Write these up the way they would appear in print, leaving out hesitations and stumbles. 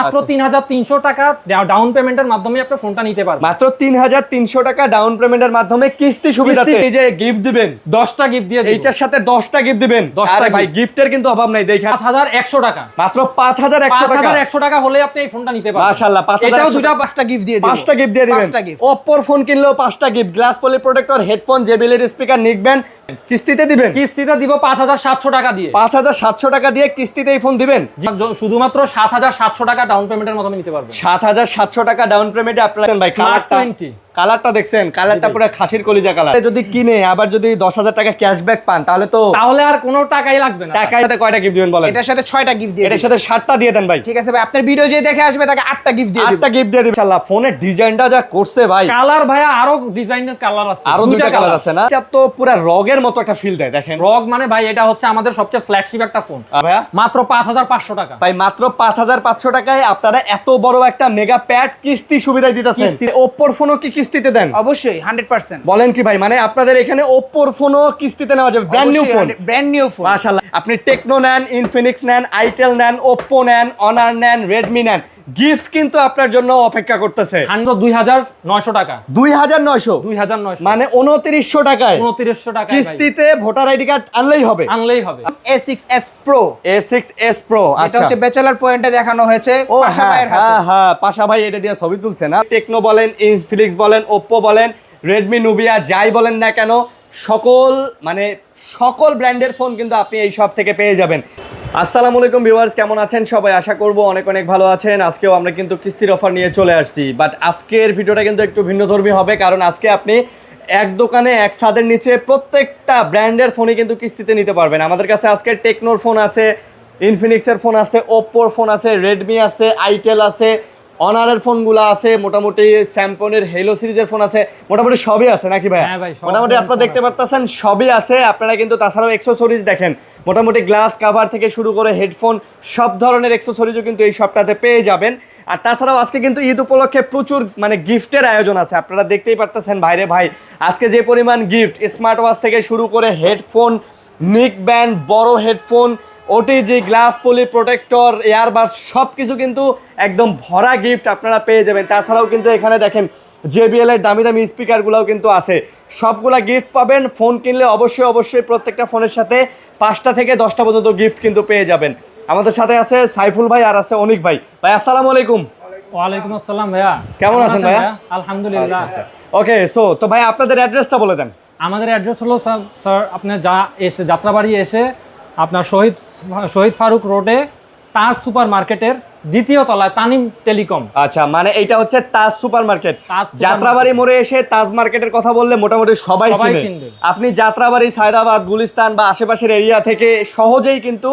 মাত্র 3300 টাকা ডাউন পেমেন্টের মাধ্যমে আপনি ফোনটা নিতে পারবেন। মাত্র 3300 টাকা ডাউন পেমেন্টের মাধ্যমে কিস্তি সুবিধাতে এই যে গিফট দিবেন 10টা গিফট দিয়ে দিবেন। এইটার সাথে 10টা গিফট দিবেন। 10টা ভাই গিফটের কিন্তু অভাব নাই, দেখেন 5100 টাকা, মাত্র 5100 টাকা। 5100 টাকা হলে আপনি এই ফোনটা নিতে পারবেন। মাশাআল্লাহ, 5100 এটাও দুটো 5টা গিফট দিয়ে দিবেন। 5টা গিফট দিয়ে দিবেন। 5টা গিফট। Oppo ফোন কিনলেও 5টা gift, glass poly protector, headphone, JBL এর স্পিকার, নিকব্যান্ড কিস্তিতে দিবেন। কিস্তিতে দিব 5700 টাকা দিয়ে। 5700 টাকা দিয়ে কিস্তিতে এই ফোন দিবেন। শুধুমাত্র 7700 টাকা ডাউন পেমেন্টের মাধ্যমে নিতে পারবেন। 7700 টাকা ডাউন পেমেন্টে আপনারা ভাই কালারটা দেখছেন, কালারটা পুরো খাসির কলিজা কালার। যদি কিনে আবার যদি 10000 টাকা ক্যাশব্যাক পান তাহলে আর কোনো টাকাই লাগবে না। টাকার সাথে কয়টা গিফট দিবেন বলেন? এটার সাথে 6টা গিফট দিয়ে এটার সাথে 7টা দিয়ে দেন ভাই। ঠিক আছে ভাই, আপনার ভিডিও যে দেখে আসবে তাকে 8টা গিফট দিয়ে দিবেন। 8টা গিফট দিয়ে দিবেন ইনশাআল্লাহ। ফোনের ডিজাইনটা যা করছে ভাই, কালার ভাইয়া আরো ডিজাইনের কালার আছে, আরো দুইটা কালার আছে না? এটা তো পুরো রগের মতো একটা ফিল দেয়, দেখেন। রগ মানে ভাই এটা হচ্ছে আমাদের সবচেয়ে ফ্ল্যাগশিপ একটা ফোন। ভাইয়া মাত্র 5500 টাকা। ভাই মাত্র 5500 টাকায় আপনারা এত বড় একটা মেগা প্যাড কিস্তি সুবিধায় দিতেছেন। ওপ্পোর ফোনও কি কিস্তিতে দেন? অবশ্যই 100%। বলেন কি ভাই, মানে আপনাদের এখানে ওপ্পোর ফোনও কিস্তিতে নেওয়া যাবে? Brand new phone, brand new phone. মাশাআল্লাহ। আপনি টেকনো নেন, ইনফিনিক্স নেন, আইটেল নেন, ওপ্পো নেন, অনার নেন, রেডমি নেন, গিফট কিন্তু আপনার জন্য অপেক্ষা করতেছে। 2900 টাকা। 2900 মানে 2900 টাকায় 2900 টাকা কিস্তিতে ভোটার আইডি কার্ড আনলেই হবে। A6s Pro। A6s Pro, এটা আচ্ছা। হচ্ছে ব্যাচেলর পয়েন্টে দেখানো হয়েছে ও পাশা ভাইয়ের হাতে। হ্যাঁ, পাশা ভাই এটা দিয়ে ছবি তুলছে না। টেকনো বলেন, ইনফিনিক্স বলেন, ওপ্পো বলেন, রেডমি, নুবিয়া, যাই বলেন না কেন, সকল ব্র্যান্ডের ফোন কিন্তু আপনি এই সব থেকে পেয়ে যাবেন। আসসালামু আলাইকুম ভিউয়ার্স, কেমন আছেন সবাই? আশা করব অনেক অনেক ভালো আছেন। আজকেও আমরা কিন্তু কিস্তির অফার নিয়ে চলে আসছি, বাট আজকের ভিডিওটা কিন্তু একটু ভিন্নধর্মী হবে, কারণ আজকে আপনি এক দোকানে এক ছাদের নিচে প্রত্যেকটা ব্র্যান্ডের ফোনই কিন্তু কিস্তিতে নিতে পারবেন। আমাদের কাছে আজকে টেকনোর ফোন আছে, ইনফিনিক্সের ফোন আছে, ওপ্পোর ফোন আছে, রেডমি আছে, আইটেল আছে, অনারের ফোনগুলো আছে, মোটামুটি স্যামসংয়ের হেলো সিরিজের ফোন আছে, মোটামুটি সবই আছে নাকি ভাই? মোটামুটি আপনারা দেখতে পারতেছেন সবই আছে। আপনারা কিন্তু তাছাড়াও অ্যাকসেসরিজ দেখেন, মোটামুটি গ্লাস কাভার থেকে শুরু করে হেডফোন সব ধরনের অ্যাকসেসরিজও কিন্তু এই সবটাতে পেয়ে যাবেন। আর তাছাড়াও আজকে কিন্তু ঈদ উপলক্ষে প্রচুর গিফটের আয়োজন আছে। আপনারা দেখতেই পারতেছেন ভাইরে ভাই, আজকে যে পরিমাণ গিফট, স্মার্ট ওয়াচ থেকে শুরু করে হেডফোন, নিক ব্যান্ড, বড় headphone, OTG, glass poly protector, earbuds সব কিছু কিন্তু একদম ভরা গিফট আপনারা পেয়ে যাবেন। তাছাড়াও কিন্তু এখানে দেখেন JBL এর দামি দামি স্পিকারগুলোও কিন্তু আছে, সবগুলা গিফট পাবেন। ফোন কিনলে অবশ্যই প্রত্যেকটা ফোনের সাথে 5টা থেকে 10টা পর্যন্ত গিফট কিন্তু পেয়ে যাবেন। আমাদের সাথে আছে সাইফুল ভাই আর আছে অনিক ভাই। ভাই আসসালামু আলাইকুম। ওয়ালাইকুম আসসালাম ভাইয়া, কেমন আছেন ভাইয়া? আলহামদুলিল্লাহ। ওকে, তো ভাই আপনাদের অ্যাড্রেসটা বলে দেন। আমাদের অ্যাড্রেস হলো স্যার আপনি যাত্রাবাড়ি এসে আপনার শহীদ ফারুক রোডে তাজ সুপার মার্কেটের 2য় তলায় তানিম টেলিকম। আচ্ছা, মানে এটা হচ্ছে তাজ সুপার মার্কেট। যাত্রাবাড়ি মোড়ে এসে তাজ মার্কেটের কথা বললে মোটামুটি সবাই চিনে। আপনি যাত্রাবাড়ি, সায়দাবাদ, গুলিস্তান বা আশেপাশের এরিয়া থেকে সহজেই কিন্তু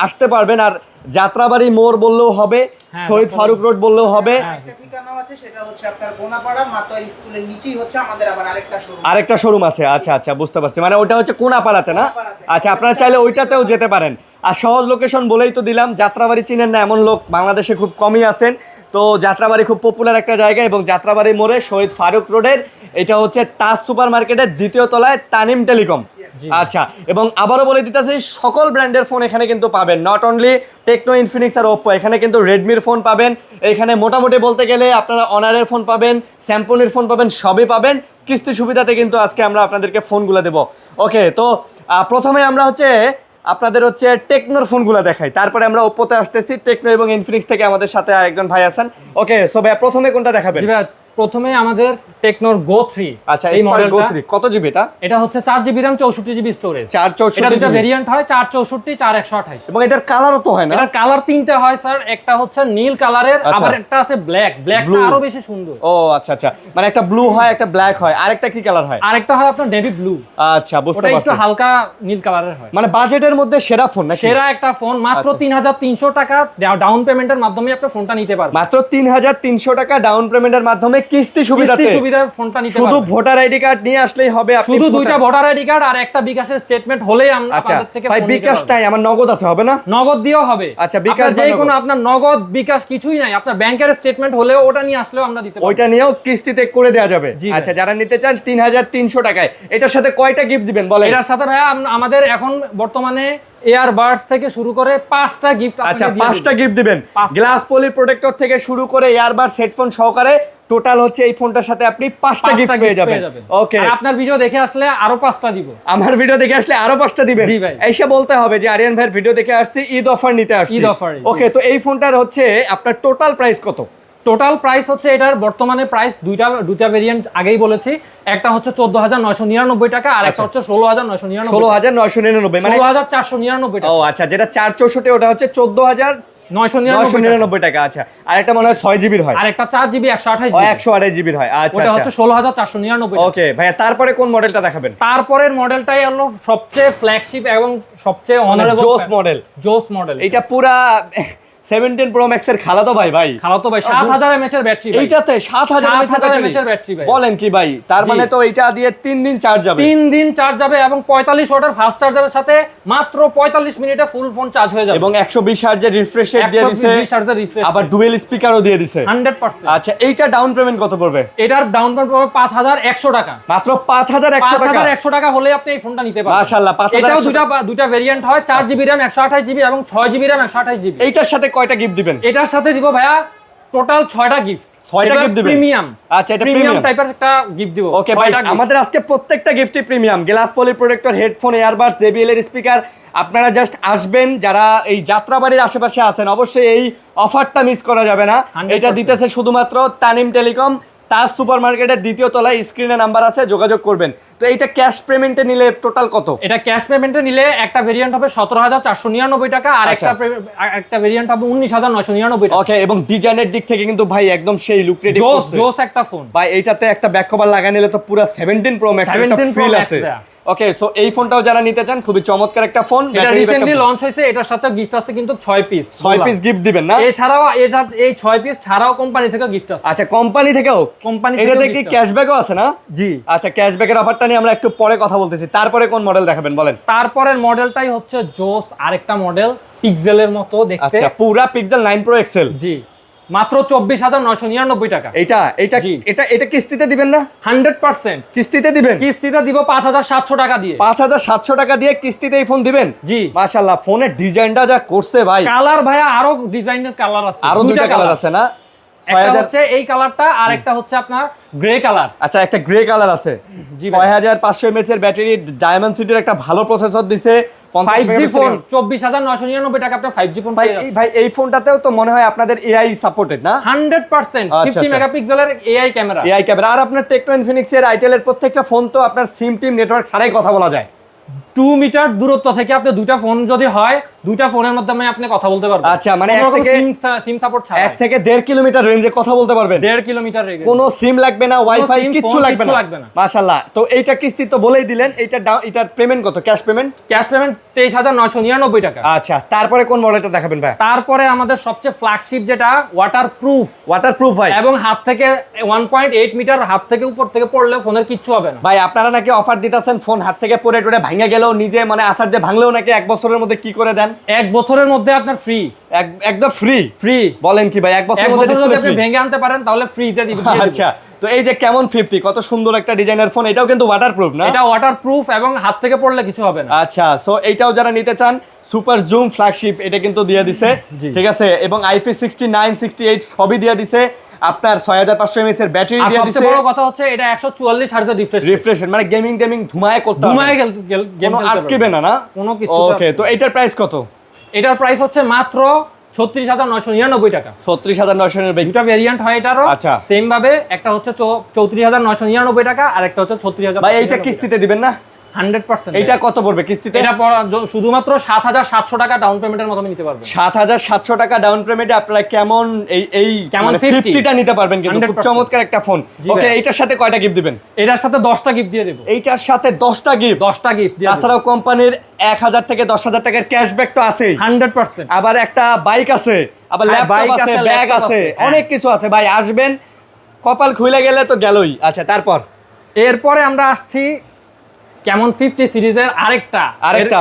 আসতে পারবেন। আর যাত্রাবাড়ি মোড় বললেও হবে, শহীদ ফারুক রোড বললেও হবে। ঠিকানাও আছে, সেটা হচ্ছে আপনার কোনাপাড়া মাতোয়ারি স্কুলের নিচেই হচ্ছে আমাদের আবার আরেকটা শোরুম আছে। আচ্ছা, বুঝতে পারছি, মানে ওটা হচ্ছে কোনাপাড়াতে না? আচ্ছা, আপনারা চাইলে ওইটাতেও যেতে পারেন। আর সহজ লোকেশন বলেই তো দিলাম। যাত্রাবাড়ি চিনেন না এমন লোক বাংলাদেশে খুব কমই আছেন। তো যাত্রাবাড়ি খুব পপুলার একটা জায়গা, এবং যাত্রাবাড়ি মোড়ে শহীদ ফারুক রোডের এটা হচ্ছে তাজ সুপার মার্কেটের 2য় তলায় তানিম টেলিকম। আচ্ছা, এবং আবারও বলে দিতেছি সকল ব্র্যান্ডের ফোন এখানে কিন্তু পাবেন, নট অনলি টেকনো, ইনফিনিক্স আর ওপ্পো। এখানে কিন্তু রেডমির ফোন পাবেন, এখানে মোটামুটি বলতে গেলে আপনারা অনারের ফোন পাবেন, স্যামসংয়ের ফোন পাবেন, সবই পাবেন কিস্তি সুবিধাতে। কিন্তু আজকে আমরা আপনাদেরকে ফোনগুলো দেবো। ওকে, তো প্রথমে আমরা আপনাদের টেকনোর ফোনগুলো দেখাই, তারপরে আমরা ওপ্পোতে আসতেছি। টেকনো এবং ইনফিনিক্স থেকে আমাদের সাথে আরেকজন ভাই আছেন। ওকে, সো ভাই প্রথমে কোনটা দেখাবেন? প্রথমে আমাদের টেকনোর Go 3। আচ্ছা, এই মডেলটা Go 3 কত জিবি? এটা হচ্ছে 4GB RAM 64GB স্টোরেজ। 464 এটা দুটো ভেরিয়েন্ট হয়, 464, 4128। এবং এটার কালারও তো হয় না? এটার কালার 3টে হয় স্যার, একটা হচ্ছে নীল কালারের, আবার একটা আছে ব্ল্যাকটা আরো বেশি সুন্দর। ও আচ্ছা, মানে একটা ব্লু হয়, একটা ব্ল্যাক হয়, আরেকটা কি কালার হয়? আরেকটা হয় আপনার নেভি ব্লু। আচ্ছা, বুঝতে পারছি। ওটা একটু হালকা নীল কালারের হয়। মানে বাজেটের মধ্যে সেরা ফোন নাকি? সেরা একটা ফোন, মাত্র 3300 টাকা ডাউন পেমেন্টের মাধ্যমে আপনি ফোনটা নিতে পারবেন। মাত্র 3300 টাকা ডাউন পেমেন্টের মাধ্যমে কিস্তি সুবিধাতে ফ্যামিলিরা ফোনটা নিতে শুধু পারবে। ভোটার আইডি কার্ড নিয়ে আসলেই হবে, আপনি শুধু দুইটা ভোটার আইডি কার্ড আর একটা বিকাশের স্টেটমেন্ট হলেই আমরা আচ্ছা আপনাদের থেকে ভাই ফোন নিতে বিকাশ পারবো। নাই, আমার নগদ আছে, হবে না? নগদ দিয়েও হবে। আচ্ছা, বিকাশ আপনার বা যে নগদ? কোনো আপনার নগদ বিকাশ কিছুই নাই, আপনার ব্যাংকের স্টেটমেন্ট হলেও ওটা নিয়ে আসলেও আমরা দিতে পারবো। ওইটা নিয়েও কিস্তিতে করে দেওয়া যাবে। জি ভাই। আচ্ছা, যারা নিতে চান 3300 টাকায়, এটার সাথে কয়টা গিফট দিবেন বলেন? এটার সাথে ভাইয়া আমাদের এখন বর্তমানে এয়ারবাডস থেকে শুরু করে 5টা গিফট আচ্ছা 5টা গিফট দিবেন, 5টা। গ্লাস পলি প্রোটেক্টর থেকে শুরু করে এয়ারবাডস হেডফোন সহকারে টোটাল হচ্ছে এই ফোনটার সাথে আপনি 5টা গিফট পেয়ে যাবেন। ওকে, আর আপনার ভিডিও দেখে আসলে আরো 5টা দিব। আমার ভিডিও দেখে আসলে আরো 5টা দিবেন। জি ভাই। এসে বলতে হবে যে আরিয়ান ভাইয়ের ভিডিও দেখে আসছি, ঈদ অফার নিতে আসছি। ঈদ অফার, জি। ওকে, তো এই ফোনটার হচ্ছে আপনার টোটাল প্রাইস কত? টোটাল প্রাইস হচ্ছে এটার বর্তমানে প্রাইস দুইটা ভেরিয়েন্ট আগেই বলেছি, একটা হচ্ছে 14,999 টাকা আর একটা হচ্ছে 16,999 16,999 মানে 16,499 টাকা। ও আচ্ছা, যেটা 464 ওটা হচ্ছে 14,999 টাকা। আচ্ছা, আর একটা মনে হয় 6 জিবির হয়, আর একটা 4 জিবি 128 ও জিবি 128 জিবির হয়। আচ্ছা ওটা আচ্ছা, হচ্ছে 16,499 টাকা। ওকে ভাইয়া, তারপরে কোন মডেলটা দেখাবেন? তারপরের মডেলটাই হলো সবচেয়ে ফ্ল্যাগশিপ এবং সবচেয়ে অনারেবল জোস মডেল। জোস মডেল। এটা পুরা 17 প্রো ম্যাক্স এর খালাতো ভাই ভাই। খালাতো ভাই 7000 mAh এর ব্যাটারি ভাই। এইটাতে 7000 mAh এর ব্যাটারি ভাই। বলেন কি ভাই? তার জি। মানে তো এটা দিয়ে 3 দিন চার্জ যাবে। 3 দিন চার্জ যাবে এবং 45 ওয়াটের ফাস্ট চার্জারের সাথে মাত্র 45 মিনিটে ফুল ফোন চার্জ হয়ে যাবে এবং 120 হার্জের রিফ্রেশ রেট দিয়ে দিছে, 120 হার্জের রিফ্রেশ আবার ডুয়েল স্পিকারও দিয়ে দিছে। 100%। আচ্ছা, এইটা ডাউন পেমেন্ট কত পড়বে? এটার ডাউন পেমেন্ট পড়বে 5100 টাকা। মাত্র 5100 টাকা। 5100 টাকা হলে আপনি এই ফোনটা নিতে পারবেন। মাশাআল্লাহ, 5100 এটাও দুইটা ভেরিয়েন্ট হয়, 4 জিবি RAM 128 জিবি এবং 6 জিবি RAM 128 জিবি। এইটার সাথে কয়টা গিফট দিবেন? এটার সাথে দিব ভাইয়া টোটাল 6টা গিফট। 6টা gift দিবেন? প্রিমিয়াম। আচ্ছা, এটা প্রিমিয়াম premium টাইপের একটা গিফট দিব। ওকে ভাই, আমাদের আজকে প্রত্যেকটা গিফটই premium. Glass poly protector, headphone, earbuds, JBL এর স্পিকার। আপনারা জাস্ট আসবেন, যারা এই যাত্রাবাড়ির আশেপাশে আছেন অবশ্যই এই অফারটা মিস করা যাবে না। 100% এটা দিতেছে শুধুমাত্র তানিম টেলিকম, তাজ সুপার মার্কেটের 2য় তলায়, স্ক্রিনে নাম্বার আছে, যোগাযোগ করবেন। তো এইটা ক্যাশ পেমেন্টে নিলে টোটাল কত? এটা ক্যাশ পেমেন্টে নিলে একটা ভেরিয়েন্ট হবে 17,499 টাকা আর আচ্ছা। একটা ভেরিয়েন্ট হবে 19,999 টাকা। ওকে, এবং ডিজাইনের দিক থেকে কিন্তু ভাই একদম সেই লুক রেডি জোস করছে জোস একটা ফোন। ভাই। এইটাতে একটা ব্যাক কভার লাগাই নিলে তো পুরো 17 প্রো ম্যাক্স 17 Pro ফিল Max আছে। দেয়া। ওকে, সো এই ফোনটাও যারা নিতে চান, খুবই চমৎকার একটা ফোন। এটা রিসেন্টলি লঞ্চ হয়েছে, এটার সাথে গিফট আছে কিন্তু 6 পিস। 6 পিস গিফট দিবেন না? এছাড়াও এই 6 পিস ছাড়াও কোম্পানি থেকে গিফট আছে। আচ্ছা, কোম্পানি থেকেও? কোম্পানি এটাতে থেকেও কি gift আছে। ক্যাশব্যাকও আছে না? জি। আচ্ছা, ক্যাশব্যাকের অফারটা নিয়ে আমরা একটু পরে কথা বলতেছি। তারপরে কোন মডেল দেখাবেন বলেন? তারপরের মডেলটাই হচ্ছে জোস আরেকটা মডেল, পিক্সেলের মতো দেখতে। আচ্ছা, পুরা পিক্সেল 9 প্রো এক্সেল। জি, মাত্র 24,999 টাকা। এটা এটা জি। এটা এটা কিস্তিতে দিবেন না? 100% কিস্তিতে দিবেন? কিস্তিতে দিব 5,700 টাকা দিয়ে। 5700 টাকা দিয়ে কিস্তিতে এই ফোন দিবেন? জি। মাশাআল্লাহ, ফোনের ডিজাইনটা যা করছে ভাই। কালার ভাইয়া আরো ডিজাইনের কালার আছে, আরো দুইটা কালার আছে না? একটা 6000 হচ্ছে এই কালারটা আর একটা হচ্ছে আপনার গ্রে কালার। আচ্ছা, একটা গ্রে কালার আছে। জি ভাই। 6500 mAh এর ব্যাটারি, ডায়মন্ড সিটির একটা ভালো প্রসেসর দিছে, 50 5G মেগাপিক্সেল ফোন 24,999 টাকা আপনার 5G ফোন ভাই। পেয়ে যাচ্ছেন। ভাই এই ফোনটাতেও তো মনে হয় আপনাদের এআই সাপোর্টেড না? 100% আচ্ছা, 50 আচ্ছা। মেগাপিক্সেলের এআই ক্যামেরা। AI camera. আর আপনার টেকনো ইনফিনিক্স এর আইটেলের প্রত্যেকটা ফোন তো আপনার সিম টিম নেটওয়ার্ক ছাড়াই কথা বলা যায়। 2 মিটার দূরত্ব থেকে আপনি দুইটা ফোন যদি হয়, দুইটা ফোনের মাধ্যমে আপনি কথা বলতে পারবেন। আচ্ছা, মানে কোনো এক রকম থেকে- সিম সাপোর্ট ছাড়া 1 থেকে 1.5 কিলোমিটার রেঞ্জে কথা বলতে পারবেন। 1.5 কিলোমিটার রেঞ্জ। কোনো সিম লাগবে না, ওয়াইফাই SIM, কিচ্ছু phone লাগবে কিচ্ছু না। লাগবে না। মাশাআল্লাহ, তো এইটা কিস্তি তো বলেই দিলেন। এটার পেমেন্ট কত? Cash payment? ক্যাশ পেমেন্ট 23,999 টাকা। আচ্ছা, তারপরে কোন মডেলটা দেখাবেন ভাই? তারপরে আমাদের সবচেয়ে ফ্ল্যাগশিপ যেটা ওয়াটারপ্রুফ ওয়াটারপ্রুফ ভাই। এবং হাত থেকে 1.8 মিটার হাত থেকে উপর থেকে পড়লে ফোনের কিচ্ছু হবে না। ভাই আপনারা নাকি অফার দিতেছেন, ফোন হাত থেকে পড়ে টড়ে ভাঙে গেলেও নিজে মানে আসার দিয়ে ভাঙলেও নাকি 1 বছরের মধ্যে কি করে দেন? 1 বছরের মধ্যে আপনার ফ্রি। একদম ফ্রি? ফ্রি। বলেন কি ভাই, 1 বছরের মধ্যে যদি ডিসপ্লে আপনি ফ্রি? ভেঙে আনতে পারেন তাহলে ফ্রিতে দিব। আচ্ছা, তো এই যে কেমন 50, কত সুন্দর একটা ডিজাইনের ফোন, এটাও কিন্তু ওয়াটারপ্রুফ না? এটা ওয়াটারপ্রুফ এবং হাত থেকে পড়লে কিছু হবে না। আচ্ছা, সো এইটাও যারা নিতে চান, সুপার জুম ফ্ল্যাগশিপ এটা কিন্তু দিয়ে দিছে। জি। ঠিক আছে, এবং IP69 68 সবই দিয়ে দিছে। আপনার 6500 mAh এর ব্যাটারি আর দিয়ে সবচেয়ে দিছে। বড় কথা হচ্ছে এটা 144 হার্জের রিফ্রেশ। রিফ্রেশ মানে গেমিং ধুমায় করতে হবে, ঘুমায় গেল গেম কোনো আটকিবে না না? কোনো কিছু। ওকে, তো এটার প্রাইস কত? এটার প্রাইস হচ্ছে মাত্র 36,999 টাকা। 36999। দুটো ভেরিয়েন্ট হয় এটারও। আচ্ছা। সেম ভাবে একটা হচ্ছে 34,999 টাকা আর একটা হচ্ছে 36,000। ভাই এইটা কিস্তিতে দিবেন না? 100%। এইটা কত পড়বে কিস্তিতে? এটা শুধুমাত্র 7,700 টাকা ডাউন পেমেন্টের মাধ্যমে নিতে পারবেন। 7,700 টাকা ডাউন পেমেন্টে আপনারা কেমন এই কেমন মানে 50 50টা নিতে পারবেন, কিন্তু খুব 100% চমৎকার একটা ফোন। জি ওকে, ভাই। এইটার সাথে কয়টা গিফট দিবেন? এটার সাথে 10টা গিফট দিয়ে দেব। এইটার সাথে 10টা গিফট? 10টা গিফট দিয়ে দেব। তাছাড়াও কোম্পানির 1000 থেকে 10,000 টাকার ক্যাশব্যাক তো আছেই। 100%। আবার একটা বাইক আছে, আবার হ্যাঁ, ল্যাপটপ bike আছে, আছে, ব্যাগ laptop আছে, আছে, হ্যাঁ। অনেক কিছু আছে ভাই। আসবেন, কপাল খুলে গেলে তো গেলই। আচ্ছা তারপর এরপরে আমরা আসছি কেমন 50 সিরিজের আরেকটা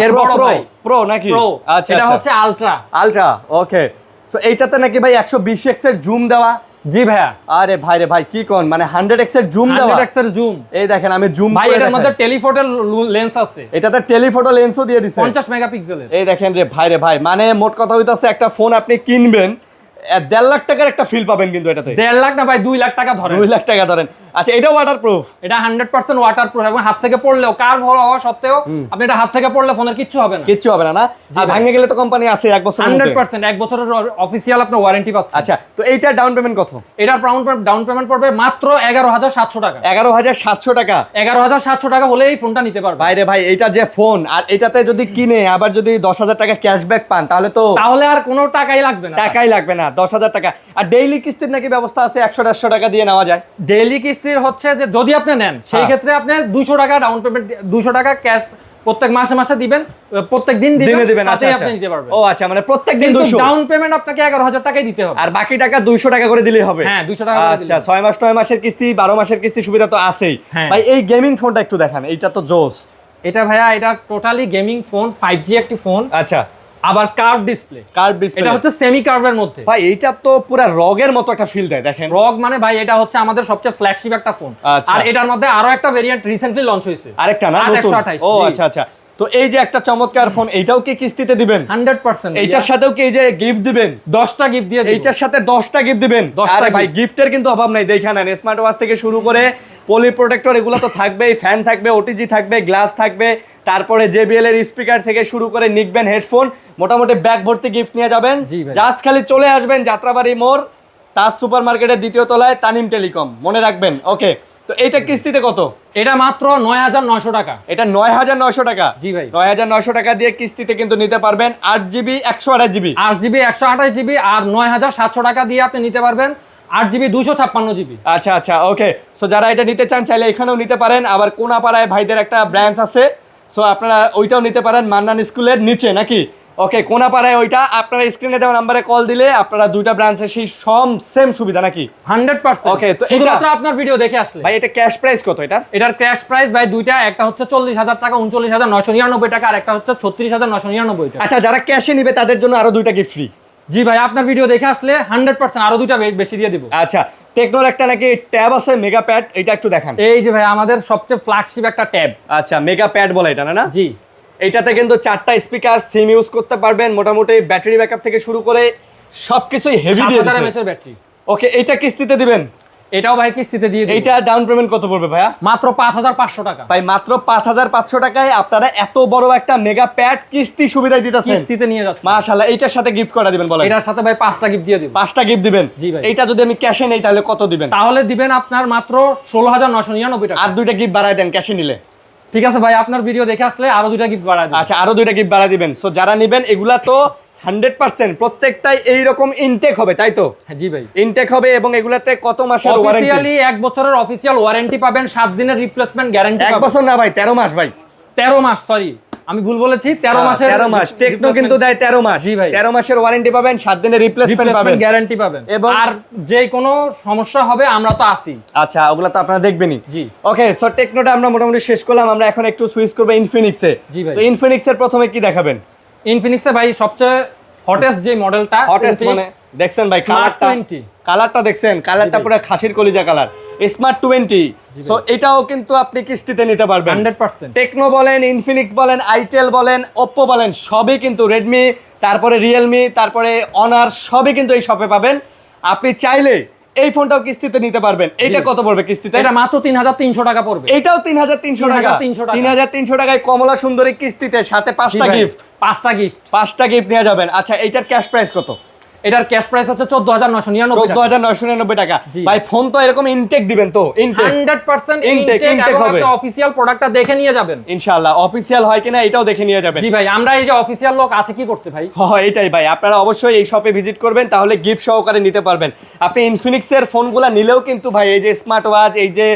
এর প্রো বড় ভাই প্রো নাকি? প্রো। আচ্ছা এটা আচ্ছা হচ্ছে আলট্রা। আলট্রা, ওকে। সো এইটাতে নাকি ভাই 120x এর জুম দেওয়া? জি ভাইয়া, আরে ভাই রে ভাই, কি কোন, মানে 100x এর জুম দেওয়া? 100x এর জুম এই দেখেন আমি জুম ভাই, করে এটার দেখাই। মধ্যে টেলিফোটো লেন্স আছে, এটাতে টেলিফোটো লেন্সও দিয়ে দিছে 50 মেগাপিক্সেলের। এই দেখেন রে ভাই, মানে মোট কথা হইতাছে একটা ফোন আপনি কিনবেন 1.5 লাখ টাকার একটা ফিল পাবেন কিন্তু এটাতে। 1.5 লাখ না ভাই, 2 লাখ টাকা ধরেন। 2 লাখ টাকা ধরেন। আচ্ছা এটা ওয়াটারপ্রুফ? এটা 100% ওয়াটারপ্রুফ এবং হাত থেকে পড়লেও কার ভর হওয়া সত্ত্বেও আপনি এটা হাত থেকে পড়লে ফোনের কিচ্ছু হবে না। কিচ্ছু হবে না না? আর ভাঙে গেলে তো কোম্পানি আছে 1 বছরের মধ্যে। 100% 1 বছরের অফিসিয়াল আপনার ওয়ারেন্টি পাচ্ছেন। আচ্ছা তো এইটার ডাউন পেমেন্ট কত? এটার ডাউন পেমেন্ট পড়বে মাত্র 11,700 টাকা। 11,700 টাকা? 11,700 টাকা হলে এই ফোনটা নিতে পারবে। বাইরে ভাই, এইটা যে ফোন, আর এটাতে যদি কিনে আবার যদি 10,000 টাকা ক্যাশব্যাক পান তাহলে তো তাহলে আর কোনো টাকাই লাগবে না। টাকাই লাগবে না, 10,000 টাকা। আর ডেইলি কিস্তির নাকি ব্যবস্থা আছে, 100-150 টাকা দিয়ে নেওয়া যায়? ডেইলি কিস্তির হচ্ছে যে যদি আপনি নেন সেই ক্ষেত্রে আপনি 200 টাকা ডাউন পেমেন্ট, 200 টাকা ক্যাশ প্রত্যেক মাসে মাসে দিবেন, প্রত্যেক দিন দিনে দিবেন। আচ্ছা তাতেই আচ্ছা, আপনি নিতে পারবেন। ও আচ্ছা, মানে প্রত্যেক দিন 200? ডাউন পেমেন্ট আপনাকে 11,000 টাকাই দিতে হবে, আর বাকি টাকা 200 টাকা করে দিলেই হবে? হ্যাঁ 200 টাকা করে দিলেই আচ্ছা, হবে। 6 মাস 9 মাসের কিস্তি, 12 মাসের কিস্তি সুবিধা তো আছেই। হ্যাঁ। ভাই এই গেমিং ফোনটা একটু দেখান, এইটা তো জোস। এটা ভাইয়া, এটা টোটালি গেমিং ফোন, 5G একটি ফোন, আচ্ছা, আবার কার্ভ ডিসপ্লে। কার্ভ ডিসপ্লে, এটা হচ্ছে সেমি কার্ভের মধ্যে। ভাই এইটা তো পুরো রগের মতো একটা ফিল দেয়, দেখেন। রগ মানে ভাই এটা হচ্ছে আমাদের সবচেয়ে ফ্ল্যাগশিপ একটা ফোন। আচ্ছা। আর এটার মধ্যে আরো একটা ভেরিয়েন্ট রিসেন্টলি লঞ্চ হয়েছে, আরেকটা না, নতুন? 828। ও আচ্ছা আচ্ছা। তো এই যে একটা চমৎকার ফোন, এইটাও কি কিস্তিতে দিবেন? 100%। এইটার সাথেও কি এই যে গিফট দিবেন? 10টা গিফট দিয়ে দিই। এইটার সাথে 10টা গিফট দিবেন? 10টা আরে ভাই gift। গিফটের কিন্তু অভাব নাই, দেখে নেন। স্মার্ট ওয়াচ থেকে শুরু করে পলি প্রোটেক্টর এগুলো তো থাকবেই, ফ্যান থাকবে, ওটিজি থাকবে, গ্লাস থাকবে, তারপরে JBL এর স্পিকার থেকে শুরু করে নিকবেন হেডফোন, মোটামুটি ব্যাগ ভর্তি গিফট নিয়ে যাবেন। জি ভাই। জাস্ট খালি চলে আসবেন যাত্রাবাড়ি মোড়, তাজ সুপার মার্কেটের 2য় তলায়, তানিম টেলিকম, মনে রাখবেন। ওকে, তো এইটা কিস্তিতে কত? এটা মাত্র 9,900 টাকা। এটা 9,900 টাকা? জি ভাই। 9,900 টাকা দিয়ে কিস্তিতে কিন্তু নিতে পারবেন 8GB 128GB। 8GB 128GB আর 9,700 টাকা দিয়ে আপনি নিতে পারবেন 8GB 256GB। আচ্ছা আচ্ছা, ওকে। সো যারা এটা নিতে চান চাইলে এখানেও নিতে পারেন। আবার কোনাপাড়ায় ভাইদের একটা ব্রাঞ্চ আছে, সো আপনারা ওইটাও নিতে পারেন, মান্নান স্কুলের নিচে নাকি? ওকে, কোনাপাড়ায় ওইটা। আপনারা স্ক্রিনে দেওয়া নাম্বারে কল দিলে আপনারা দুইটা ব্রাঞ্চে সেই সেম সুবিধা নাকি? 100%। ওকে, তো শুধুমাত্র আপনার ভিডিও দেখে আসলে। ভাই এটা ক্যাশ প্রাইস কত এটা? এটার ক্র্যাশ প্রাইস ভাই দুইটা, একটা হচ্ছে 40,000 টাকা 39,999 টাকা, আর একটা হচ্ছে 36,999 টাকা। আচ্ছা, যারা ক্যাশে নিবে তাদের জন্য আরো 2টা গিফট ফ্রি? জি ভাই, আপনার ভিডিও দেখে আসলে 100% আরো দুইটা বেশি দিয়ে দিব। আচ্ছা, টেকনোর একটা নাকি ট্যাব আছে মেগা প্যাড, এটা একটু দেখান। এই যে ভাই আমাদের সবচেয়ে ফ্ল্যাগশিপ একটা ট্যাব। আচ্ছা, মেগা প্যাড বলে এটা না? জি, এইটাতে কিন্তু 4টা স্পিকার, সিম ইউজ করতে পারবেন, মোটামুটি ব্যাটারি ব্যাকআপ থেকে শুরু করে সবকিছুই হেভি দিয়ে 7,000 দিয়েছে। mAh battery. ওকে, এইটা কিস্তিতে দিবেন? এটাও ভাই কিস্তিতে দিয়ে দিব। এইটা ডাউন পেমেন্ট কত পড়বে ভাইয়া? মাত্র 5,500 টাকা। ভাই মাত্র 5,500 টাকায় আপনারা এত বড় একটা মেগা প্যাড কিস্তি সুবিধায় দিতেছেন। কিস্তিতে নিয়ে যাচ্ছে। মাশাআল্লাহ। এইটার সাথে গিফট করা দিবেন বলেন? এটার সাথে ভাই 5টা গিফট দিয়ে দিব। 5টা গিফট দিবেন? জি ভাই। এইটা যদি আমি ক্যাশে নেই তাহলে কত দিবেন? তাহলে দিবেন আপনার মাত্র 16,999 টাকা। আর 2টা গিফট বাড়ায় দেন ক্যাশে নিলে। ঠিক আছে ভাই, আপনার ভিডিও দেখে আসলে আরো দুইটা গিফট বাড়ায় দিব। আচ্ছা, আরো 2টা গিফট বাড়ায় দিবেন। সো যারা নেবেন এগুলা তো 100% প্রত্যেকটাই এইরকম ইনটেক হবে, তাই তো? হ্যাঁ জি ভাই। ইনটেক হবে এবং এগুলাতে কত মাসের ওয়ারেন্টি? অফিশিয়ালি 1 বছরের অফিশিয়াল ওয়ারেন্টি পাবেন, 7 দিনের রিপ্লেসমেন্ট গ্যারান্টি 1 পাবেন। বছর না ভাই, 13 মাস ভাই। 13 মাস, সরি আমি ভুল বলেছি, 13 মাসের 13 মাস। টেকনো কিন্তু দেয় 13 মাস। জি ভাই। 13 মাসের ওয়ারেন্টি পাবেন, 7 দিনের রিপ্লেসমেন্ট পাবেন, গ্যারান্টি পাবেন। এবং আর যে কোনো সমস্যা হবে আমরা তো আছি। আচ্ছা, ওগুলা তো আপনারা দেখবেনই। জি। ওকে, সো টেকনোটা আমরা মোটামুটি শেষ করলাম। আমরা এখন একটু সুইচ করব ইনফিনিক্সে। জি ভাই। তো ইনফিনিক্সের প্রথমে কি দেখাবেন? ইনফিনিক্সে ভাই সবচেয়ে হটেস্ট যে মডেলটা, হটেস্ট মানে দেখছেন ভাই Smart কালারটা? 20 কালারটা দেখছেন? কালারটা পুরো খাসির কলিজা কালার, স্মার্ট 20। সো এটাও কিন্তু আপনি কিস্তিতে নিতে পারবেন 100%। টেকনো বলেন, ইনফিনিক্স বলেন, আইটেল বলেন, ওপ্পো বলেন, সবই কিন্তু, রেডমি, তারপরে রিয়েলমি, তারপরে অনার, সবই কিন্তু এই শপে পাবেন। আপনি চাইলে এই ফোনটাও কিস্তিতে নিতে পারবেন। এইটা কত পড়বে কিস্তিতে? এটা মাত্র 3,300 টাকা পড়বে। এইটাও 3,300 টাকা। 3,300 টাকা। 3,300 টাকায় কমলা সুন্দরী কিস্তিতে, সাথে 5টা গিফট। 5টা গিফট। 5টা গিফট নিয়ে যাবেন। আচ্ছা, এইটার ক্যাশ প্রাইস কত? এটার ক্যাশ প্রাইস হচ্ছে 14,999 টাকা। 14,999 টাকা। জি। ভাই ফোন তো এরকম ইনটেক দিবেন তো? ইনটেক 100% ইনটেক ইনটেক হবে হবে। অফিশিয়াল প্রোডাক্টটা দেখে নিয়ে যাবেন ইনশাআল্লাহ। অফিশিয়াল হয় কিনা এটাও দেখে নিয়ে যাবেন। জি ভাই, আমরা এই যে অফিশিয়াল লোক আছে কি করতে ভাই। হ্যাঁ, এটাই ভাই। আপনারা অবশ্যই এই শপে ভিজিট করবেন, তাহলে গিফট সহকারে নিতে পারবেন। আপনি ইনফিনিক্সের ফোনগুলো নিলেও কিন্তু ভাই এই যে স্মার্ট ওয়াচ, এই যে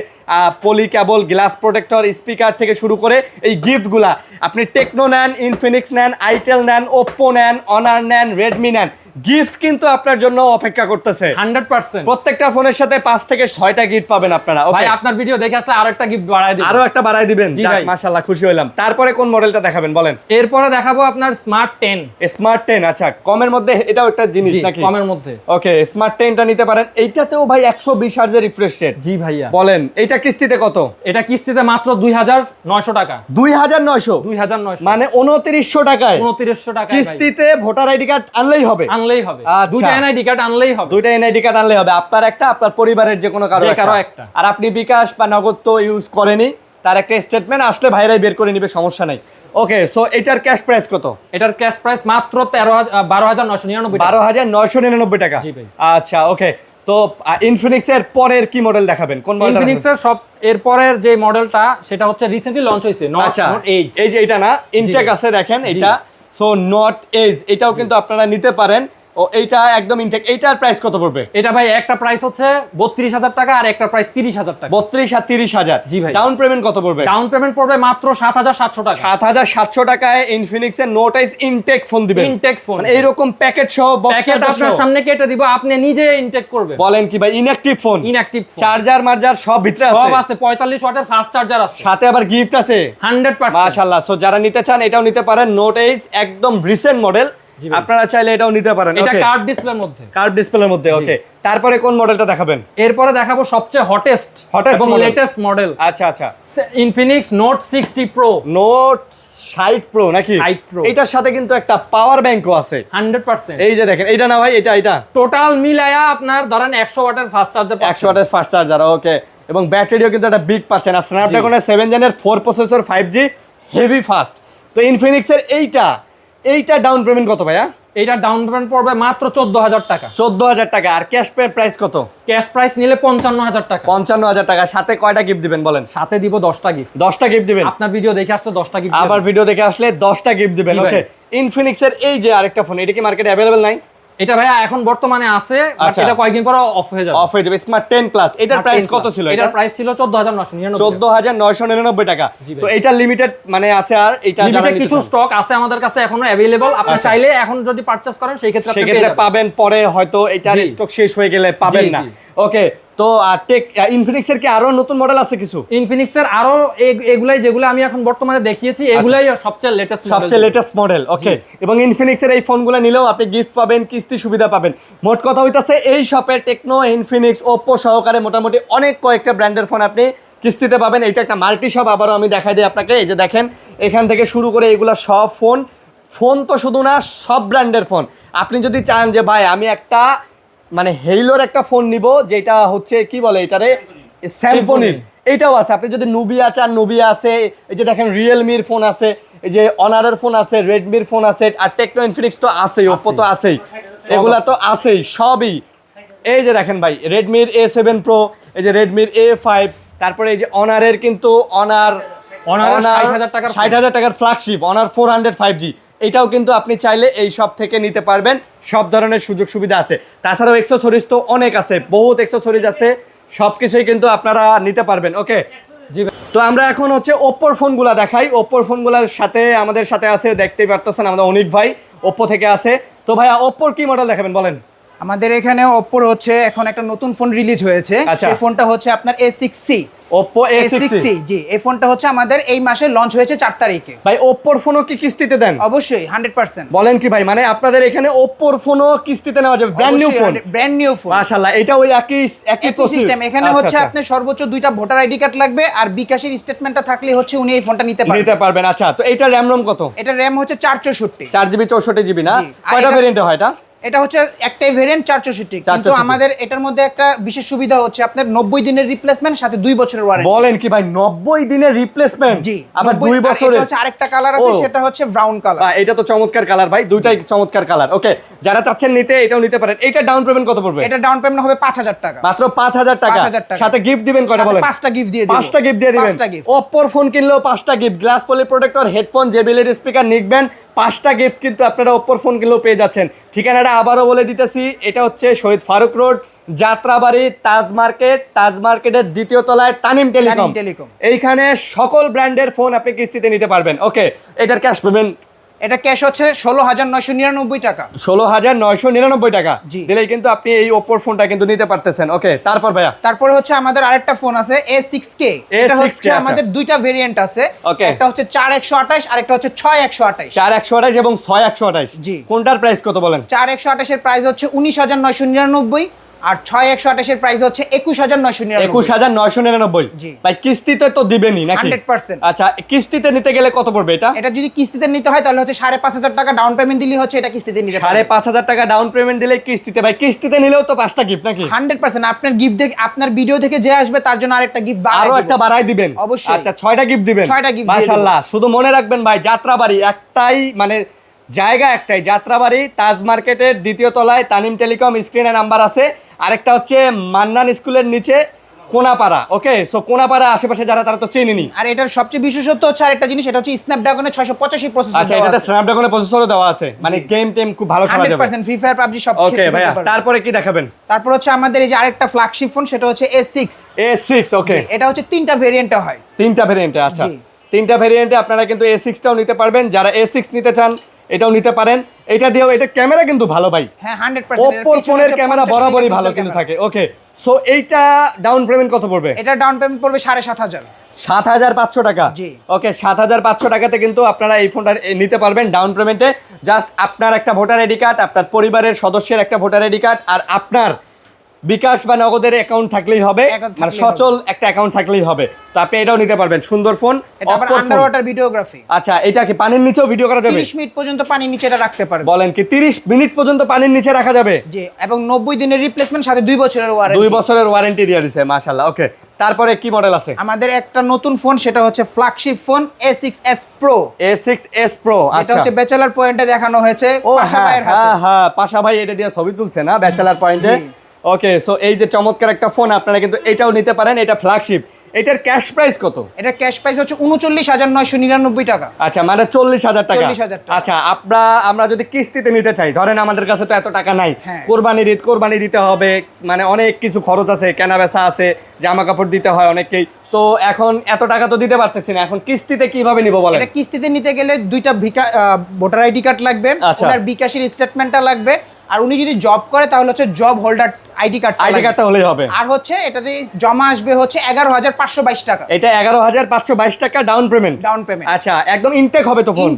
পলি কেবল, গ্লাস প্রোটেক্টর, স্পিকার থেকে শুরু করে এই গিফটগুলা আপনি টেকনো নেন, ইনফিনিক্স নেন, আইটেল নেন, ওপ্পো নেন, অনার নেন, রেডমি নেন, গিফট কিন্তু আপনার জন্য অপেক্ষা করতেছে 100%। প্রত্যেকটা ফোনের সাথে 5 থেকে 6টা গিফট পাবেন আপনারা। ভাই ওকে, আপনার ভিডিও দেখে আসলে আরো একটা গিফট বাড়ায় দিবেন। আরো একটা বাড়াই দিবেন। জি যাক, ভাই। মাশাআল্লাহ, খুশি হইলাম। তারপরে কোন মডেলটা দেখাবেন বলেন? এরপরে দেখাবো আপনার স্মার্ট 10। স্মার্ট 10। আচ্ছা, কমের মধ্যে এটাও একটা জিনিস জি, নাকি? কমের মধ্যে। ওকে, স্মার্ট 10টা নিতে পারেন। এইটাতেও ভাই 120 হার্জের রিফ্রেশ রেট। জি ভাইয়া। বলেন এইটা কিস্তিতে কত? এটা কিস্তিতে মাত্র 2900 টাকা। 2900? 2900 মানে 2900 টাকায় 2900 টাকা কিস্তিতে ভোটার আইডি কার্ড আনলেই হবে। আনলেই হবে। আচ্ছা। দুইটা এনআইডি কার্ড আনলেই হবে। দুইটা এনআইডি কার্ড আনলেই হবে। আপনার একটা, আপনার পরিবারের যে কোনো কারো যে কারো একটা। আর আপনি বিকাশ বা নগদ তো ইউজ করেনি, তার একটা স্টেটমেন্ট আসলে ভাইরাই বের করে নিবে, সমস্যা নাই। ওকে, সো এটার ক্যাশ প্রাইস কত? এটার ক্যাশ প্রাইস মাত্র 12999 টাকা। 12999 টাকা। জি ভাই। আচ্ছা, ওকে। তো ইনফিনিক্স এর পরের কি মডেল দেখাবেন? কোন মডেলটা? ইনফিনিক্স এর সব এরপরের যে মডেলটা সেটা হচ্ছে রিসেন্টলি লঞ্চ হয়েছে, আচ্ছা, নট এইজ। এই যে এটা না, ইনটেক ভাই। আছে দেখেন জি। এটা। সো নট এজ, এটাও কিন্তু আপনারা নিতে পারেন। ও এইটা একদম ইনটেক। এইটার প্রাইস কত পড়বে? এটা ভাই একটা প্রাইস হচ্ছে 32000 টাকা আর একটা প্রাইস 30000 টাকা। 32 আর 30,000। জি ভাই। ডাউন পেমেন্ট কত পড়বে? ডাউন পেমেন্ট পড়বে মাত্র 7700 টাকা। 7700 টাকায় ইনফিনিক্স এর নোট এজ ইনটেক ফোন দিবেন। Intact phone. মানে এইরকম প্যাকেট সহ, প্যাকেট আপনার সামনে কেটে দিব, আপনি নিজে ইনটেক করবেন। বলেন কি ভাই, inactive phone, inactive phone. Charger মার্জার সব ভিতরে সব আছে। আছে, 45 ওয়াটের ফাস্ট চার্জার আছে। সাথে আবার গিফট আছে 100%। মাশাআল্লাহ। সো যারা নিতে চান এটাও নিতে পারেন। নোট এজ একদম রিসেন্ট মডেল, জি ভাই। আপনারা চাইলে এটাও নিতে পারেন। এটা ওকে, কার্ভ ডিসপ্লের মধ্যে। কার্ভ ডিসপ্লের মধ্যে। ওকে, তারপরে কোন মডেলটা দেখাবেন? এরপরে দেখাবো সবচেয়ে হটেস্ট এবং model। লেটেস্ট মডেল, আচ্ছা আচ্ছা, Infinix note 60 pro. Note 60 pro নাকি? 60 Pro। এটার সাথে কিন্তু একটা পাওয়ার ব্যাংকও আছে। 100%। এই যে দেখেন, এটা না ভাই, এটা টোটাল মিলায়া আপনার ধরেন 100 ওয়াটের ফাস্ট চার্জার 100 ওয়াটের ফাস্ট চার্জার। ওকে, এবং ব্যাটারিও কিন্তু একটা বিগ পাচ্ছেন। আর স্ন্যাপড্রাগনের 7 জেনের 4 প্রসেসর, 5G, হেভি ফাস্ট। তো ইনফিনিক্স এর এইটা ডাউন পেমেন্ট কত ভাইয়া? এটা ডাউন পেমেন্ট পড়বে মাত্র 14000 টাকা। 14000 টাকা। আর ক্যাশ পে প্রাইস কত? ক্যাশ প্রাইস নিলে 55000 টাকা। 55000 টাকা। সাথে কয়টা গিফট দিবেন বলেন? সাথে দিব 10টা গিফট। 10টা গিফট দিবেন। আপনার ভিডিও দেখে আসলে 10টা গিফট। আবার ভিডিও দেখে আসলে 10টা গিফট দিবেন। জি ভাই। ওকে, ইনফিনিক্স এর এই যে আরেকটা ফোন, এটা কি মার্কেটে অ্যাভেলেবল নাই? এটা ভাইয়া এখন বর্তমানে আছে, বাট আচ্ছা। এটা কয়েকদিন পর অফ হয়ে যাবে। অফ হয়ে যাবে। স্মার্ট 10 প্লাস, এটার প্রাইস কত ছিল? এটার প্রাইস ছিল 14999 14999 টাকা। জি ভাই। তো এটা লিমিটেড মানে আছে, আর এটা যারা লিমিটেড নিতে কিছু চান, স্টক আছে আমাদের কাছে এখনো अवेलेबल। আপনি আচ্ছা। চাইলে এখন যদি পারচেজ করেন সেই ক্ষেত্রে আপনি পেয়ে সেক্ষেত্রে যাবেন। পাবেন, পরে হয়তো এটার জি। স্টক শেষ হয়ে গেলে পাবেন জি, না। জি। ওকে, তো ইনফিনিক্স এর কি আরো নতুন মডেল আছে কিছু? ইনফিনিক্স এর আরো এগুলাই যেগুলো আমি এখন বর্তমানে দেখিয়েছি, এগুলাই সবচেয়ে লেটেস্ট মডেল। সবচেয়ে লেটেস্ট মডেল। ওকে, এবং ইনফিনিক্স এর এই ফোনগুলো নিলেও আপনি গিফট পাবেন, কিস্তি সুবিধা পাবেন। মোট কথা হইতাছে এই শপে টেকনো, ইনফিনিক্স, ওপ্পো সহকারে মোটামুটি অনেক কয়েকটা ব্র্যান্ডের ফোন আপনি কিস্তিতে পাবেন। এটা একটা মাল্টি শপ। আবারও আমি দেখাই দিই আপনাকে। এই যে দেখেন, এখান থেকে শুরু করে এগুলা সব ফোন তো শুধু না, সব ব্র্যান্ডের ফোন। আপনি যদি চান যে ভাই আমি একটা মানে হেইলোর একটা ফোন নিব, যেটা হচ্ছে কি বলে এটারে, স্যামসংয়ের, এইটাও আছে। আপনি যদি নুবিয়া চান, নুবিয়া আছে। এই যে দেখেন, রিয়েলমির ফোন আছে, এই যে অনারের ফোন আছে, রেডমির ফোন আছে, আর টেকনো, ইনফিনিক্স তো আছেই, ওপ্পো তো আছেই, এগুলা তো আছেই সবই। এই যে দেখেন ভাই, রেডমির A7 প্রো, এই যে রেডমির A5, তারপরে এই যে অনারের কিন্তু অনার 60,000 টাকার ফ্ল্যাগশিপ অনার 400 5G, এটাও কিন্তু আপনি চাইলে এই সব থেকে নিতে পারবেন। সব ধরনের সুযোগ সুবিধা আছে। তাছাড়াও এক্সেসরিজ তো অনেক আছে, বহুত এক্সেসরিজ আছে, সব কিছুই কিন্তু আপনারা নিতে পারবেন। ওকে, জি। তো আমরা এখন হচ্ছে ওপ্পোর ফোনগুলা দেখাই। ওপ্পোর ফোনগুলোর সাথে আমাদের সাথে আছে, দেখতেই পারতেছেন, আমাদের অনিক ভাই ওপ্পো থেকে আছে। তো ভাইয়া, ওপ্পোর কি মডেল দেখাবেন বলেন? আমাদের এখানে ওপ্পোর হচ্ছে এখন একটা নতুন ফোন রিলিজ হয়েছে। আচ্ছা। এই ফোনটা হচ্ছে আপনার A6C। Oppo A6C। জি, এই ফোনটা হচ্ছে আমাদের এই মাসে লঞ্চ হয়েছে 4 তারিখে। ভাই, ওপ্পোর ফোনও কি কিস্তিতে দেন? অবশ্যই 100%। বলেন কি ভাই, মানে আপনাদের এখানে ওপ্পোর ফোনও কিস্তিতে নেওয়া যাবে? Brand new phone? Brand new phone. মাশাআল্লাহ, এটা ওই একই সিস্টেম। এখানে আচ্ছা, হচ্ছে আচ্ছা। আপনার সর্বোচ্চ 2টা ভোটার আইডি কার্ড লাগবে, আর বিকাশের স্টেটমেন্টটা থাকলে হচ্ছে উনি এই ফোনটা নিতে পারবেন। আচ্ছা, তো এটা র্যাম রোম কত? এটা র্যাম হচ্ছে 464। 4GB 64GB না? জি। আর কয়টা এটা- ভেরিয়েন্টে হয় এটা? এটা হচ্ছে একটাই ভেরিয়েন্ট 464, কিন্তু 464 আমাদের এটার মধ্যে একটা বিশেষ সুবিধা হচ্ছে আপনার 90 দিনের রিপ্লেসমেন্ট, সাথে 2 বছরের ওয়ারেন্টি। বলেন কি ভাই, 90 দিনের রিপ্লেসমেন্ট? জি, আবার 90 2 আর বছরের? এটা হচ্ছে আরেকটা কালার আছে, ও। সেটা হচ্ছে ব্রাউন কালার। এটা তো চমৎকার কালার ভাই, দুইটাই চমৎকার কালার। ওকে, যারা চাচ্ছেন নিতে, এটাও নিতে পারেন। এটা ডাউন পেমেন্ট কত পড়বে? এটা ডাউন পেমেন্ট হবে 5000 টাকা। মাত্র 5000 টাকা। 5000 টাকা। সাথে গিফট দিবেন কয়টা বলেন? 5টা গিফট দিয়ে দিবেন। 5টা গিফট দিয়ে দিবেন। 5টা গিফট। ওপ্পোর ফোন কিনলেও 5টা gift, glass poly protector, headphone, JBL speaker, neckband, 5টা গিফট কিন্তু আপনারা ওপ্পোর ফোন কিনলেও পেয়ে যাচ্ছেন। ঠিকানাটা আবারও বলে দিতেছি, এটা হচ্ছে শহীদ ফারুক রোড, যাত্রাবাড়ি, তাজ মার্কেটের দ্বিতীয় তলায় তানিম টেলিকম। এইখানে সকল ব্র্যান্ডের ফোন আপনি কিস্তিতে নিতে পারবেন। ওকে, এটার ক্যাশ পেমেন্ট এটা ক্যাশ হচ্ছে 16,999 টাকা। 16,999 টাকা জি। দিলেই কিন্তু আপনি এই ওপ্পোর ফোনটা কিন্তু নিতে পারতেছেন। ওকে, তারপর ভাইয়া তারপরে হচ্ছে আমাদের আরেকটা ফোন আছে A6K। এটা A6K, হচ্ছে আচ্ছা। আমাদের দুইটা ভেরিয়েন্ট আছে। Okay. একটা হচ্ছে 4128 আর একটা হচ্ছে 6128। 4128 এবং 6128। জি। কোনটার প্রাইস কত বলেন? 4128 এর প্রাইস হচ্ছে 19,999 আর 6128 এর প্রাইস হচ্ছে 21,999। 21,999। জি। ভাই কিস্তিতে তো দিবেনই নাকি? 100%। আচ্ছা, কিস্তিতে নিতে গেলে কত পড়বে এটা? এটা যদি কিস্তিতে নিতে হয় তাহলে হচ্ছে 5,500 টাকা ডাউন পেমেন্ট দিলে হচ্ছে এটা কিস্তিতে নিতে পারবেন। 5,500 টাকা ডাউন পেমেন্ট দিলে কিস্তিতে। ভাই কিস্তিতে নিলেও তো 5টা গিফট নাকি? 100% আপনার গিফট দেখে আপনার ভিডিও থেকে যে আসবে তার জন্য আরেকটা গিফট আরো একটা বাড়াই দিবেন? অবশ্যই। আচ্ছা, 6টা গিফট দিবেন? 6টা gift দিয়ে মাশাআল্লাহ। শুধু মনে রাখবেন ভাই, যাত্রাবাড়ি একটাই, মানে জায়গা একটাই, যাত্রাবাড়ি তাজ মার্কেটের 2য় তলায় তানিম টেলিকম, স্ক্রিনে নাম্বার আছে। আরেকটা হচ্ছে মান্নান স্কুলের নিচে কোনাপাড়া। ওকে, সো কোনাপাড়া আশেপাশে যারা তারা তো চেনেনি। আর এটার সবচেয়ে বিশেষত্ব হচ্ছে আরেকটা জিনিস, এটা হচ্ছে স্ন্যাপড্রাগনের 685 প্রসেসর। আচ্ছা, এটাতে স্ন্যাপড্রাগনের প্রসেসরও দেওয়া আছে, মানে গেম টেম খুব ভালো খেলা যাবে। 100% ফ্রি ফায়ার পাবজি সব ওকে ভাইয়া, তারপরে কি দেখাবেন? তারপর হচ্ছে আমাদের এই যে আরেকটা ফ্ল্যাগশিপ ফোন, সেটা হচ্ছে A6। A6। ওকে, এটা হচ্ছে 3টা ভেরিয়েন্টে হয়। 3টা ভেরিয়েন্টে। আচ্ছা, জি। 3টা ভেরিয়েন্টে আপনারা কিন্তু A6টাও নিতে পারবেন। যারা A6 নিতে চান এটাও নিতে পারেন। এটা দিয়েও, এটা ক্যামেরা কিন্তু ভালো ভাই। হ্যাঁ 100%। ওপ্পো ফোনের ক্যামেরা বরাবরই ভালো কিন্তু থাকে। ওকে, সো এইটা ডাউন পেমেন্ট কত পড়বে? এটা ডাউন পেমেন্ট পড়বে 7,500। 7,500 টাকা। জি। ওকে, 7,500 টাকাতে কিন্তু আপনারা এই ফোনটা নিতে পারবেন ডাউন পেমেন্টে। জাস্ট আপনার একটা ভোটার আইডি কার্ড, আপনার পরিবারের সদস্যের একটা ভোটার আইডি কার্ড, আর আপনার বিকাশ বা নগদের অ্যাকাউন্ট থাকলেই হবে, মানে সচল একটা অ্যাকাউন্ট থাকলেই হবে। তো আপনি এটাও নিতে পারবেন। সুন্দর ফোন। এটা আবার আন্ডার ওয়াটার ভিডিওগ্রাফি। আচ্ছা, এটা কি পানির নিচেও ভিডিও করা যাবে? 30 মিনিট পর্যন্ত পানির নিচে এটা রাখতে পারবে। বলেন কি 30 মিনিট পর্যন্ত পানির নিচে রাখা যাবে? জি, এবং 90 দিনের রিপ্লেসমেন্ট, সাথে 2 বছরের 2 ওয়ারেন্টি। বছরের ওয়ারেন্টি দিয়ে দিছে। মাশাআল্লাহ। ওকে, তারপরে কি মডেল আছে? আমাদের একটা নতুন ফোন, সেটা হচ্ছে flagship phone A6s Pro। A6s Pro। এটা আচ্ছা, হচ্ছে ব্যাচেলর পয়েন্টে দেখানো হয়েছে ও পাশা হ্যাঁ ভাইয়ের হাতে। হ্যাঁ হ্যাঁ, পাশা ভাই এটা দিয়ে ছবি তুলছে না ব্যাচেলার পয়েন্টে। জি। ওকে, সো এই যে চমৎকার একটা ফোন, আপনারা কিন্তু এটাও নিতে পারেন। এটা ফ্ল্যাগশিপ। এটার ক্যাশ প্রাইস কত? এটা ক্যাশ প্রাইস হচ্ছে 39,999 টাকা। আচ্ছা, মানে 40,000 টাকা। 40,000 টাকা। আচ্ছা, আমরা যদি কিস্তিতে নিতে চাই, ধরেন আমাদের কাছে তো এত টাকা নাই, হ্যাঁ। কোরবানি দিতে হবে, মানে অনেক কিছু খরচ আছে, কেনা বেচা আছে, জামা কাপড় দিতে হয় অনেককেই, তো এখন এত টাকা তো দিতে পারতেছি না, এখন কিস্তিতে কিভাবে নিব বলেন? এটা কিস্তিতে নিতে গেলে 2টা ভোটার আইডি কার্ড লাগবে, আচ্ছা। ওনার বিকাশের স্টেটমেন্টটা লাগবে, আর উনি যদি জব করে তাহলে হচ্ছে জব হোল্ডার আইডি কার্ডটা হলেই হবে। আর হচ্ছে এটাতে জমা আসবে হচ্ছে 11,522 টাকা। এটা 11,522 টাকা ডাউন পেমেন্ট। আচ্ছা, একদম ইনটেক হবে তো ফোন?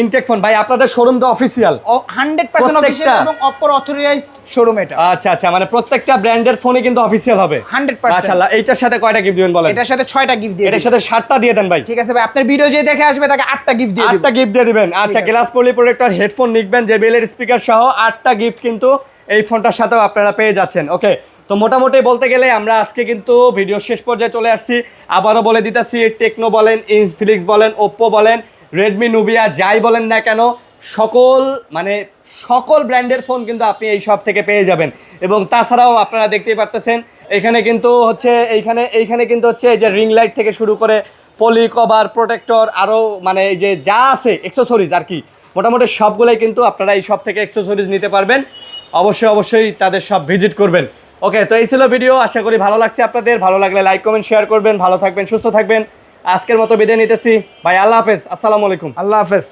Intact phone. ভাই আপনাদের শোরুম তো অফিসিয়াল? 100% অফিসিয়াল এবং অপর অথরাইজড শোরুম এটা। আচ্ছা আচ্ছা, মানে প্রত্যেকটা ব্র্যান্ডের ফোনই কিন্তু অফিসিয়াল হবে? 100%। মাশাআল্লাহ। এইটার সাথে কয়টা গিফট দিবেন বলেন? এটার সাথে 6টা গিফট দিয়ে এটার সাথে 7টা দিয়ে দেন ভাই। ঠিক আছে ভাই, আপনার ভিডিও যে দেখে আসবে তাকে 8টা গিফট দিয়ে দিবেন। 8টা গিফট দিয়ে দিবেন। আচ্ছা, গ্লাস পলি প্রোটেক্টর, হেডফোন নিবেন, JBL এর স্পিকার সহ 8টা গিফট কিন্তু এই ফোনটার সাথেও আপনারা পেয়ে যাচ্ছেন। ওকে, তো মোটামুটি বলতে গেলে আমরা আজকে কিন্তু ভিডিও শেষ পর্যায়ে চলে আসছি। আবারও বলে দিতেছি, টেকনো বলেন, ইনফিনিক্স বলেন, ওপ্পো বলেন, রেডমি, নুবিয়া, যাই বলেন না কেন, সকল ব্র্যান্ডের ফোন কিন্তু আপনি এই সব থেকে পেয়ে যাবেন। এবং তাছাড়াও আপনারা দেখতেই পারতেছেন, এখানে কিন্তু হচ্ছে এইখানে কিন্তু হচ্ছে এই যে রিং লাইট থেকে শুরু করে পলি কভার, প্রোটেক্টর, আরও মানে এই যে যা আছে অ্যাক্সেসরিজ আর কি, মোটামুটি সবগুলোই কিন্তু আপনারা এই সব থেকে অ্যাক্সেসরিজ নিতে পারবেন। অবশ্যই তাদের সব ভিজিট করবেন। ওকে, তো এই ছিল ভিডিও। আশা করি ভালো লাগছে আপনাদের। ভালো লাগলে লাইক, কমেন্ট, শেয়ার করবেন। ভালো থাকবেন, সুস্থ থাকবেন। আজকের মতো বিদায় নিতেছি ভাই। আল্লাহ হাফেজ। আসসালামু আলাইকুম। আল্লাহ হাফেজ।